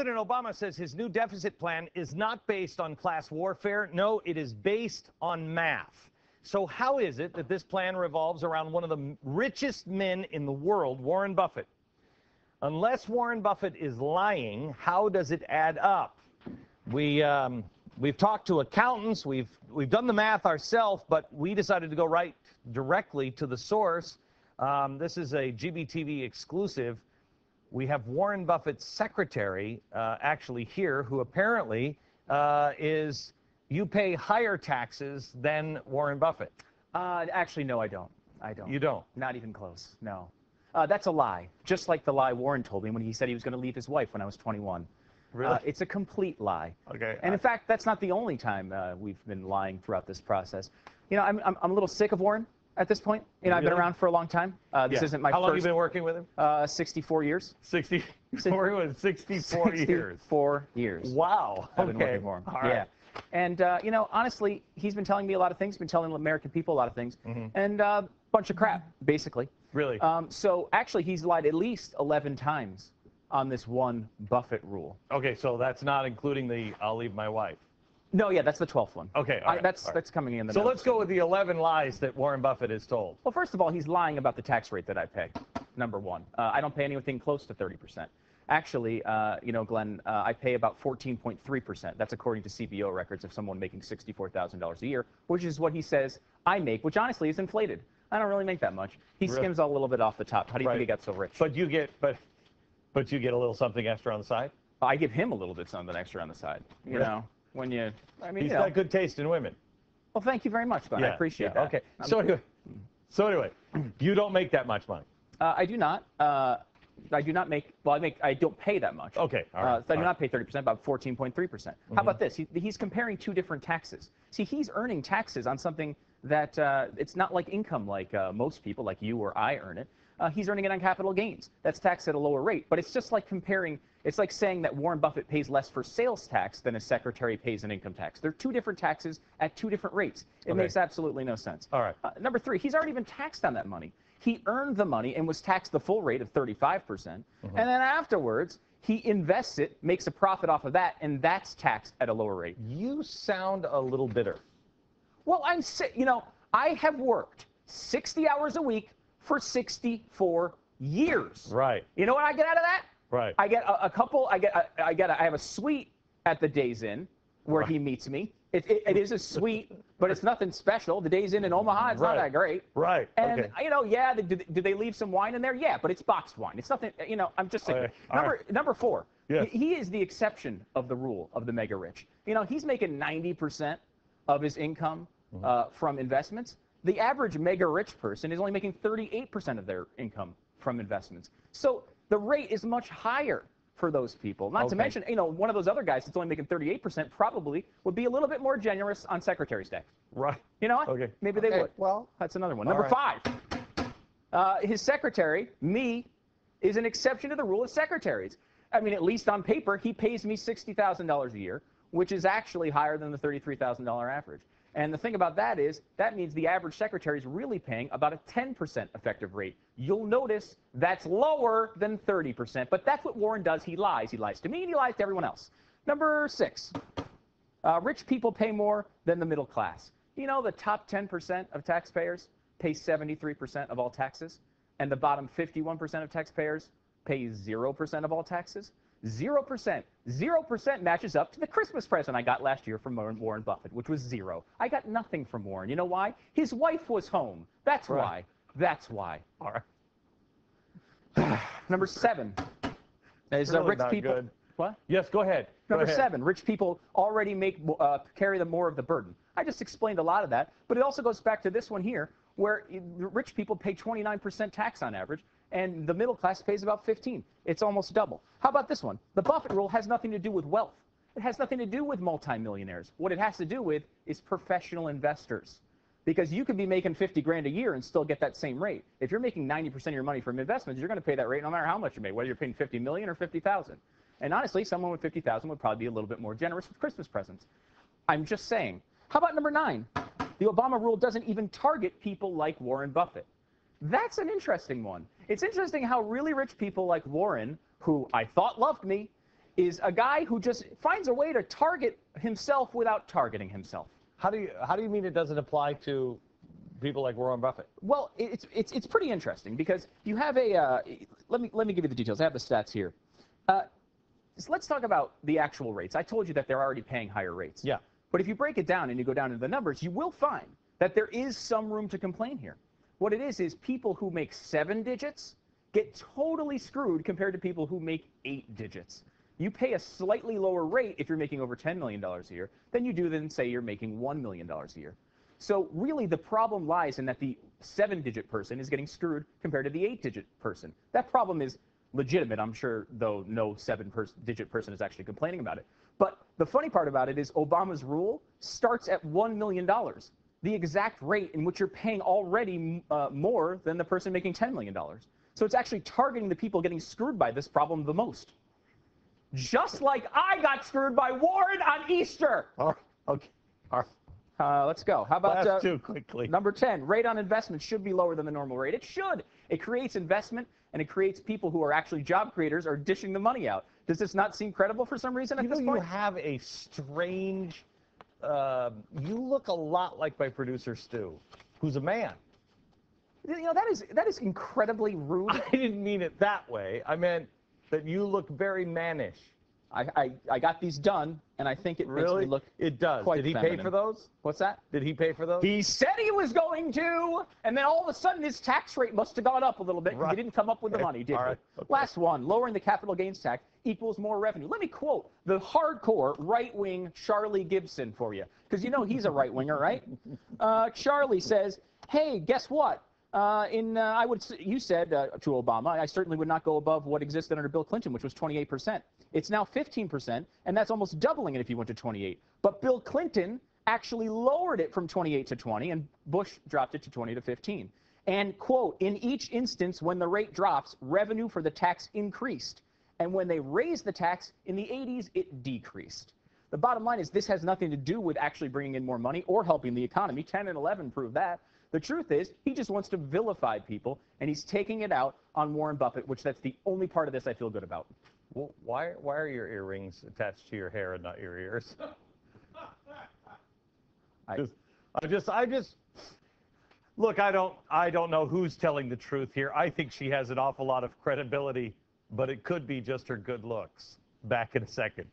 President Obama says his new deficit plan is not based on class warfare. No, it is based on math. So how is it that this plan revolves around one of the richest men in the world, Warren Buffett? Unless Warren Buffett is lying, how does it add up? We've talked to accountants, we've done the math ourselves, but we decided to go right directly to the source. This is a GBTV exclusive. We have Warren Buffett's secretary actually here, who apparently you pay higher taxes than Warren Buffett. Actually, no, I don't. You don't? Not even close, no. That's a lie, just like the lie Warren told me when he said he was going to leave his wife when I was 21. Really? It's a complete lie. Okay. And in fact, that's not the only time we've been lying throughout this process. You know, I'm a little sick of Warren at this point. You know, I've been around for a long time. This isn't my first. How long have you been working with him? 64 years. 64 years. 4 years. Wow. I've been working for him. All right. Yeah. And, you know, honestly, he's been telling me a lot of things, been telling American people a lot of things, and a bunch of crap, basically. Really? So actually, he's lied at least 11 times on this one Buffett rule. Okay, so that's not including the I'll leave my wife. No, yeah, that's the 12th one. Okay, all right, that's coming in the So notes. let's go with the 11 lies that Warren Buffett has told. Well, first of all, he's lying about the tax rate that I pay, number one. I don't pay anything close to 30%. Actually, you know, Glenn, I pay about 14.3%. That's according to CBO records of someone making $64,000 a year, which is what he says I make, which honestly is inflated. I don't really make that much. He skims a little bit off the top. How do you think he got so rich? But you get, but you get a little something extra on the side? I give him a little bit something extra on the side. You know, when you, I mean, he's got good taste in women. Well, thank you very much, Glenn. I appreciate that. Okay. So anyway, you don't make that much money. I do not. I do not make. Well, I don't pay that much. Okay. All right. So I do not pay 30%, about 14.3%. How about this? He's comparing two different taxes. See, he's earning taxes on something that it's not like income, like most people, like you or I earn it. He's earning it on capital gains. That's taxed at a lower rate. But it's just like comparing. It's like saying that Warren Buffett pays less for sales tax than a secretary pays an income tax. They're two different taxes at two different rates. It makes absolutely no sense. All right. Number three, he's already been taxed on that money. He earned the money and was taxed the full rate of 35%. And then afterwards, he invests it, makes a profit off of that, and that's taxed at a lower rate. You sound a little bitter. Well, you know, I have worked 60 hours a week for 64 years. Right. You know what I get out of that? Right. I get I have a suite at the Days Inn where he meets me. It is a suite, but it's nothing special. The Days Inn in Omaha, it's not that great. Right. And, you know, yeah, do they leave some wine in there? Yeah, but it's boxed wine. It's nothing, you know, I'm just saying. Number four, he is the exception of the rule of the mega rich. You know, he's making 90% of his income from investments. The average mega rich person is only making 38% of their income from investments. So the rate is much higher for those people. Not to mention, you know, one of those other guys that's only making 38% probably would be a little bit more generous on secretary's tax. Right. You know what? Maybe they would. Well, that's another one. Number five, his secretary, me, is an exception to the rule of secretaries. I mean, at least on paper, he pays me $60,000 a year, which is actually higher than the $33,000 average. And the thing about that is, that means the average secretary is really paying about a 10% effective rate. You'll notice that's lower than 30%, but that's what Warren does. He lies. He lies to me and he lies to everyone else. Number six, rich people pay more than the middle class. You know, the top 10% of taxpayers pay 73% of all taxes, and the bottom 51% of taxpayers pay 0% of all taxes. 0%. 0% matches up to the Christmas present I got last year from Warren Buffett, which was 0. I got nothing from Warren. You know why? His wife was home. That's why. That's why. All right. Number seven is really rich not people. Good. What? Yes, go ahead. Number seven, rich people already carry the more of the burden. I just explained a lot of that, but it also goes back to this one here, where rich people pay 29% tax on average, and the middle class pays about 15%. It's almost double. How about this one? The Buffett rule has nothing to do with wealth. It has nothing to do with multimillionaires. What it has to do with is professional investors. Because you could be making 50 grand a year and still get that same rate. If you're making 90% of your money from investments, you're going to pay that rate no matter how much you make, whether you're paying 50 million or 50,000. And honestly, someone with 50,000 would probably be a little bit more generous with Christmas presents. I'm just saying. How about number 9? The Obama rule doesn't even target people like Warren Buffett. That's an interesting one. It's interesting how really rich people like Warren, who I thought loved me, is a guy who just finds a way to target himself without targeting himself. How do you mean it doesn't apply to people like Warren Buffett? Well, it's pretty interesting because you have a let me give you the details. I have the stats here. So let's talk about the actual rates. I told you that they're already paying higher rates. Yeah. But if you break it down and you go down into the numbers, you will find that there is some room to complain here. What it is people who make 7 digits get totally screwed compared to people who make 8 digits. You pay a slightly lower rate if you're making over $10 million a year than you do than, say, you're making $1 million a year. So really the problem lies in that the 7-digit person is getting screwed compared to the 8-digit person. That problem is legitimate, I'm sure, though no 7-digit person is actually complaining about it. But the funny part about it is Obama's rule starts at $1 million, the exact rate in which you're paying already more than the person making $10 million. So it's actually targeting the people getting screwed by this problem the most. Just like I got screwed by Warren on Easter. Oh, okay. All right. Let's go. How about Last two quickly. Number 10, rate on investment should be lower than the normal rate. It should. It creates investment, and it creates people who are actually job creators are dishing the money out. Does this not seem credible for some reason at this point? You have a strange, you look a lot like my producer Stu, who's a man. You know, that is incredibly rude. I didn't mean it that way. I meant that you look very mannish. I got these done, and I think it makes me look It does. quite Did he feminine. pay for those? What's that? Did he pay for those? He said he was going to, and then all of a sudden his tax rate must have gone up a little bit because Right. he didn't come up with the money, did he? Right. Okay. Last one, lowering the capital gains tax equals more revenue. Let me quote the hardcore right-wing Charlie Gibson for you, because you know he's a right-winger, right? Charlie says, hey, guess what? You said to Obama, I certainly would not go above what existed under Bill Clinton, which was 28%. It's now 15%, and that's almost doubling it if you went to 28. But Bill Clinton actually lowered it from 28 to 20, and Bush dropped it to 20 to 15. And, quote, in each instance when the rate drops, revenue for the tax increased. And when they raised the tax in the 80s, it decreased. The bottom line is this has nothing to do with actually bringing in more money or helping the economy. 10 and 11 prove that. The truth is, he just wants to vilify people, and he's taking it out on Warren Buffett, which that's the only part of this I feel good about. Well, why are your earrings attached to your hair and not your ears? Look, I don't know who's telling the truth here. I think she has an awful lot of credibility, but it could be just her good looks. Back in a second.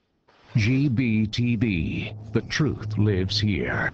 GBTV, the truth lives here.